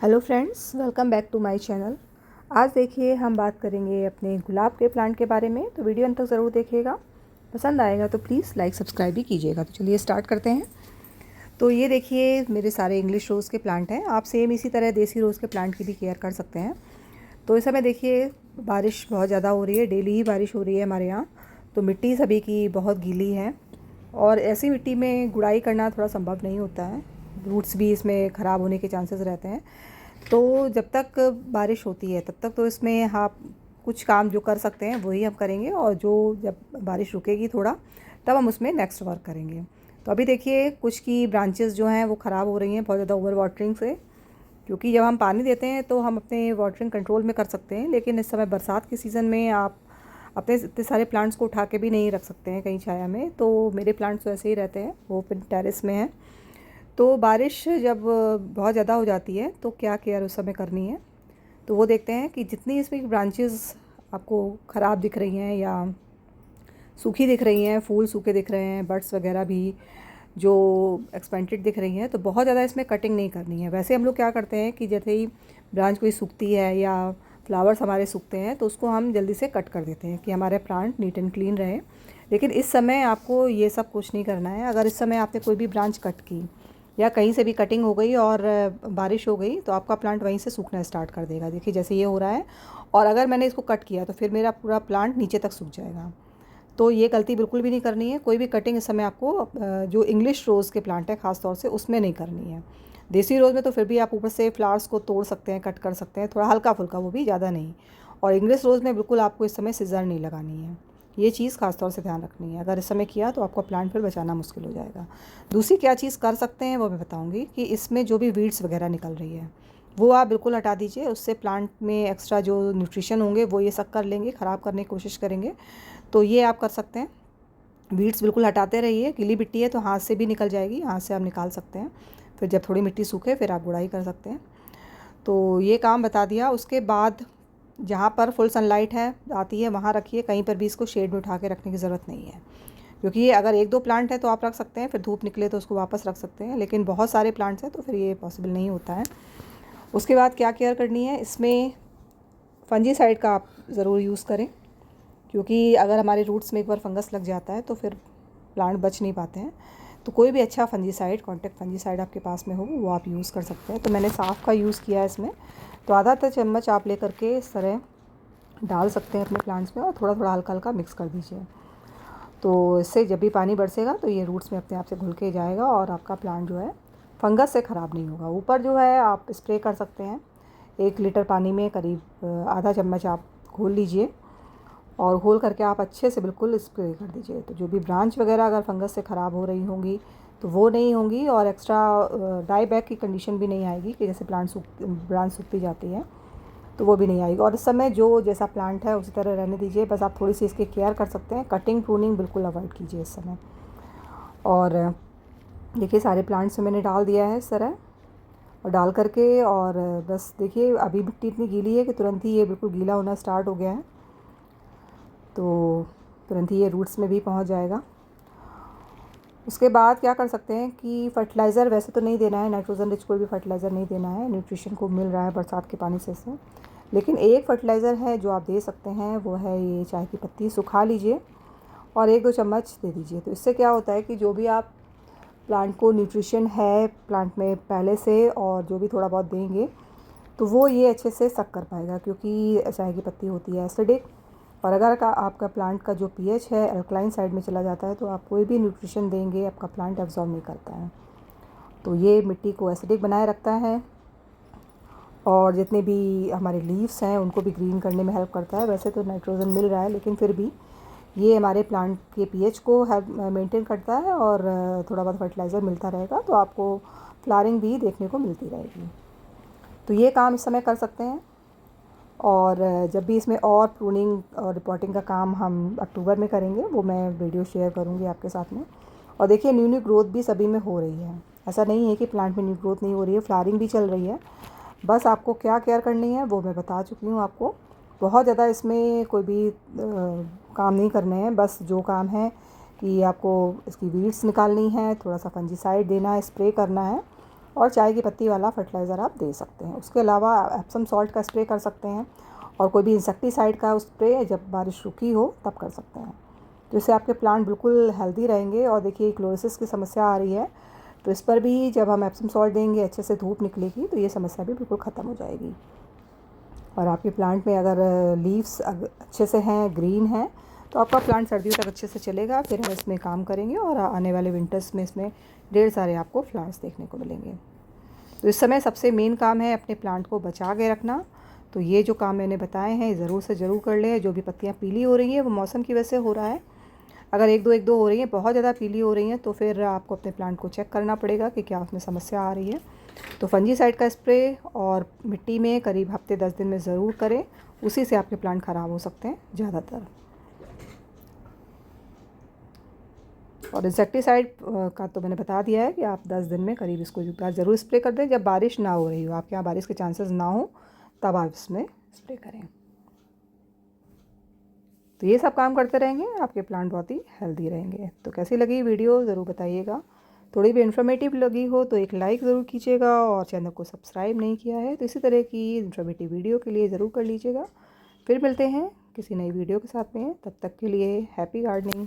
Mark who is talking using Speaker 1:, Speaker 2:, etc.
Speaker 1: Hello friends, welcome back to my channel. आज देखिए हम बात करेंगे अपने गुलाब के प्लांट के बारे में। तो वीडियो अंत तक ज़रूर देखिएगा, पसंद आएगा तो प्लीज़ लाइक सब्सक्राइब भी कीजिएगा। तो चलिए स्टार्ट करते हैं। तो ये देखिए मेरे सारे इंग्लिश रोज़ के प्लांट हैं। आप सेम इसी तरह देसी रोज़ के प्लांट की भी केयर कर सकते हैं। तो इस समय देखिए बारिश बहुत ज़्यादा हो रही है, डेली ही बारिश हो रही है हमारे यहाँ। तो मिट्टी सभी की बहुत गीली है और ऐसी मिट्टी में गुड़ाई करना थोड़ा संभव नहीं होता है। रूट्स भी इसमें ख़राब होने के चांसेस रहते हैं। तो जब तक बारिश होती है तब तक तो इसमें आप कुछ काम जो कर सकते हैं वही हम करेंगे, और जो जब बारिश रुकेगी थोड़ा तब हम उसमें नेक्स्ट वर्क करेंगे। तो अभी देखिए कुछ की ब्रांचेस जो हैं वो ख़राब हो रही हैं बहुत ज़्यादा ओवर वाटरिंग से, क्योंकि जब हम पानी देते हैं तो हम अपने वाटरिंग कंट्रोल में कर सकते हैं, लेकिन इस समय बरसात के सीज़न में आप अपने इतने सारे प्लांट्स को उठा के भी नहीं रख सकते हैं कहीं छाया में। तो मेरे प्लांट्स तो ऐसे ही रहते हैं, वो ओपन टेरेस में हैं। तो बारिश जब बहुत ज़्यादा हो जाती है तो क्या केयर उस समय करनी है, तो वो देखते हैं कि जितनी इसमें ब्रांचेस आपको ख़राब दिख रही हैं या सूखी दिख रही हैं, फूल सूखे दिख रहे हैं, बड्स वगैरह भी जो एक्सपेंटेड दिख रही हैं, तो बहुत ज़्यादा इसमें कटिंग नहीं करनी है। वैसे हम लोग क्या करते हैं कि जैसे ही ब्रांच कोई सूखती है या फ्लावर्स हमारे सूखते हैं तो उसको हम जल्दी से कट कर देते हैं कि हमारे प्लांट नीट एंड क्लीन रहे। लेकिन इस समय आपको ये सब कुछ नहीं करना है। अगर इस समय आपने कोई भी ब्रांच कट की या कहीं से भी कटिंग हो गई और बारिश हो गई तो आपका प्लांट वहीं से सूखना स्टार्ट कर देगा। देखिए जैसे ये हो रहा है, और अगर मैंने इसको कट किया तो फिर मेरा पूरा प्लांट नीचे तक सूख जाएगा। तो ये गलती बिल्कुल भी नहीं करनी है। कोई भी कटिंग इस समय आपको जो इंग्लिश रोज़ के प्लांट है ख़ास तौर से उसमें नहीं करनी है। देसी रोज़ में तो फिर भी आप ऊपर से फ्लावर्स को तोड़ सकते हैं, कट कर सकते हैं, थोड़ा हल्का फुल्का, वो भी ज़्यादा नहीं। और इंग्लिश रोज़ में बिल्कुल आपको इस समय सिज़र नहीं लगानी है। ये चीज़ ख़ास तौर से ध्यान रखनी है। अगर इस समय किया तो आपका प्लांट फिर बचाना मुश्किल हो जाएगा। दूसरी क्या चीज़ कर सकते हैं वो मैं बताऊँगी कि इसमें जो भी वीड्स वगैरह निकल रही है वो आप बिल्कुल हटा दीजिए। उससे प्लांट में एक्स्ट्रा जो न्यूट्रिशन होंगे वो ये सब कर लेंगे, ख़राब करने की कोशिश करेंगे। तो ये आप कर सकते हैं। वीड्स बिल्कुल हटाते रहिए। गीली मिट्टी है तो हाथ से भी निकल जाएगी, हाथ से आप निकाल सकते हैं। फिर जब थोड़ी मिट्टी सूखे फिर आप गुड़ाई कर सकते हैं। तो ये काम बता दिया। उसके बाद जहाँ पर फुल सनलाइट है आती है वहाँ रखिए, कहीं पर भी इसको शेड में उठा के रखने की ज़रूरत नहीं है। क्योंकि ये अगर एक दो प्लांट है तो आप रख सकते हैं, फिर धूप निकले तो उसको वापस रख सकते हैं, लेकिन बहुत सारे प्लांट्स हैं तो फिर ये पॉसिबल नहीं होता है। उसके बाद क्या केयर करनी है, इसमें फंजीसाइड का आप ज़रूर यूज़ करें, क्योंकि अगर हमारे रूट्स में एक बार फंगस लग जाता है तो फिर प्लांट बच नहीं पाते हैं। तो कोई भी अच्छा फंजीसाइड, कॉन्टैक्ट फंजीसाइड आपके पास में हो वो आप यूज़ कर सकते हैं। तो मैंने साफ़ का यूज़ किया है इसमें। तो आधा चम्मच आप ले करके इस तरह डाल सकते हैं अपने प्लांट्स में, और थोड़ा थोड़ा हल्का हल्का मिक्स कर दीजिए। तो इससे जब भी पानी बरसेगा तो ये रूट्स में अपने आप से घुल के जाएगा और आपका प्लांट जो है फंगस से ख़राब नहीं होगा। ऊपर जो है आप स्प्रे कर सकते हैं। 1 लीटर पानी में करीब आधा चम्मच आप घोल लीजिए, और घोल करके आप अच्छे से बिल्कुल स्प्रे कर दीजिए। तो जो भी ब्रांच वगैरह अगर फंगस से ख़राब हो रही होंगी तो वो नहीं होंगी, और एक्स्ट्रा डाई बैक की कंडीशन भी नहीं आएगी कि जैसे ब्रांच सूखती जाती है तो वो भी नहीं आएगी। और इस समय जो जैसा प्लांट है उसी तरह रहने दीजिए। बस आप थोड़ी सी इसकी केयर कर सकते हैं। कटिंग प्रूनिंग बिल्कुल अवॉइड कीजिए इस समय। और देखिए सारे प्लांट्स मैंने डाल दिया है इस तरह, और डाल करके, और बस देखिए अभी मिट्टी इतनी गीली है कि तुरंत ही ये बिल्कुल गीला होना स्टार्ट हो गया है। तो तुरंत ही ये रूट्स में भी पहुंच जाएगा। उसके बाद क्या कर सकते हैं कि फर्टिलाइज़र वैसे तो नहीं देना है, नाइट्रोजन रिच कोई भी फर्टिलाइज़र नहीं देना है। न्यूट्रिशन को मिल रहा है बरसात के पानी से इससे। लेकिन एक फर्टिलाइज़र है जो आप दे सकते हैं, वो है ये चाय की पत्ती सुखा लीजिए और 1-2 चम्मच दे दीजिए। तो इससे क्या होता है कि जो भी आप प्लांट को न्यूट्रिशन है प्लांट में पहले से और जो भी थोड़ा बहुत देंगे तो वो ये अच्छे से सक कर पाएगा, क्योंकि चाय की पत्ती होती है एसिडिक। और अगर आपका प्लांट का जो पीएच है अल्कलाइन साइड में चला जाता है तो आप कोई भी न्यूट्रिशन देंगे आपका प्लांट एब्जॉर्ब नहीं करता है। तो ये मिट्टी को एसिडिक बनाए रखता है, और जितने भी हमारे लीव्स हैं उनको भी ग्रीन करने में हेल्प करता है। वैसे तो नाइट्रोजन मिल रहा है लेकिन फिर भी ये हमारे प्लांट के पीएच को मेंटेन करता है, और थोड़ा बहुत फर्टिलाइज़र मिलता रहेगा तो आपको फ्लावरिंग भी देखने को मिलती रहेगी। तो ये काम इस समय कर सकते हैं। और जब भी इसमें और प्रूनिंग और रिपोर्टिंग का काम हम अक्टूबर में करेंगे वो मैं वीडियो शेयर करूँगी आपके साथ में। और देखिए न्यू ग्रोथ भी सभी में हो रही है, ऐसा नहीं है कि प्लांट में न्यू ग्रोथ नहीं हो रही है, फ्लावरिंग भी चल रही है। बस आपको क्या केयर करनी है वो मैं बता चुकी हूँ आपको। बहुत ज़्यादा इसमें कोई भी काम नहीं करने हैं। बस जो काम है कि आपको इसकी वीड्स निकालनी है, थोड़ा सा फंजीसाइड देना है, स्प्रे करना है, और चाय की पत्ती वाला फर्टिलाइज़र आप दे सकते हैं। उसके अलावा एप्सम सॉल्ट का स्प्रे कर सकते हैं और कोई भी इंसेक्टिसाइड का स्प्रे जब बारिश रुकी हो तब कर सकते हैं। तो इससे आपके प्लांट बिल्कुल हेल्दी रहेंगे। और देखिए क्लोरोसिस की समस्या आ रही है, तो इस पर भी जब हम एप्सम सॉल्ट देंगे, अच्छे से धूप निकलेगी, तो ये समस्या भी बिल्कुल ख़त्म हो जाएगी। और आपके प्लांट में अगर लीव्स अच्छे से हैं, ग्रीन हैं, तो आपका प्लांट सर्दियों तक अच्छे से चलेगा। फिर हम इसमें काम करेंगे और आने वाले विंटर्स में इसमें ढेर सारे आपको फ्लावर्स देखने को मिलेंगे। तो इस समय सबसे मेन काम है अपने प्लांट को बचा के रखना। तो ये जो काम मैंने बताए हैं ज़रूर से ज़रूर कर लें। जो भी पत्तियाँ पीली हो रही हैं वो मौसम की वजह से हो रहा है। अगर एक दो हो रही हैं, बहुत ज़्यादा पीली हो रही हैं, तो फिर आपको अपने प्लांट को चेक करना पड़ेगा कि क्या उसमें समस्या आ रही है। तो फंजीसाइड का स्प्रे और मिट्टी में करीब हफ्ते 10 दिन में ज़रूर करें, उसी से आपके प्लांट ख़राब हो सकते हैं ज़्यादातर। और इंसेक्टिसाइड का तो मैंने बता दिया है कि आप 10 दिन में करीब इसको एक बार ज़रूर स्प्रे कर दें। जब बारिश ना हो रही हो, आपके यहाँ बारिश के चांसेस ना हो, तब आप इसमें स्प्रे करें। तो ये सब काम करते रहेंगे, आपके प्लांट बहुत ही हेल्दी रहेंगे। तो कैसी लगी वीडियो ज़रूर बताइएगा। थोड़ी भी इन्फॉर्मेटिव लगी हो तो एक लाइक ज़रूर कीजिएगा, और चैनल को सब्सक्राइब नहीं किया है तो इसी तरह की इन्फॉर्मेटिव वीडियो के लिए ज़रूर कर लीजिएगा। फिर मिलते हैं किसी नई वीडियो के साथ में, तब तक के लिए हैप्पी गार्डनिंग।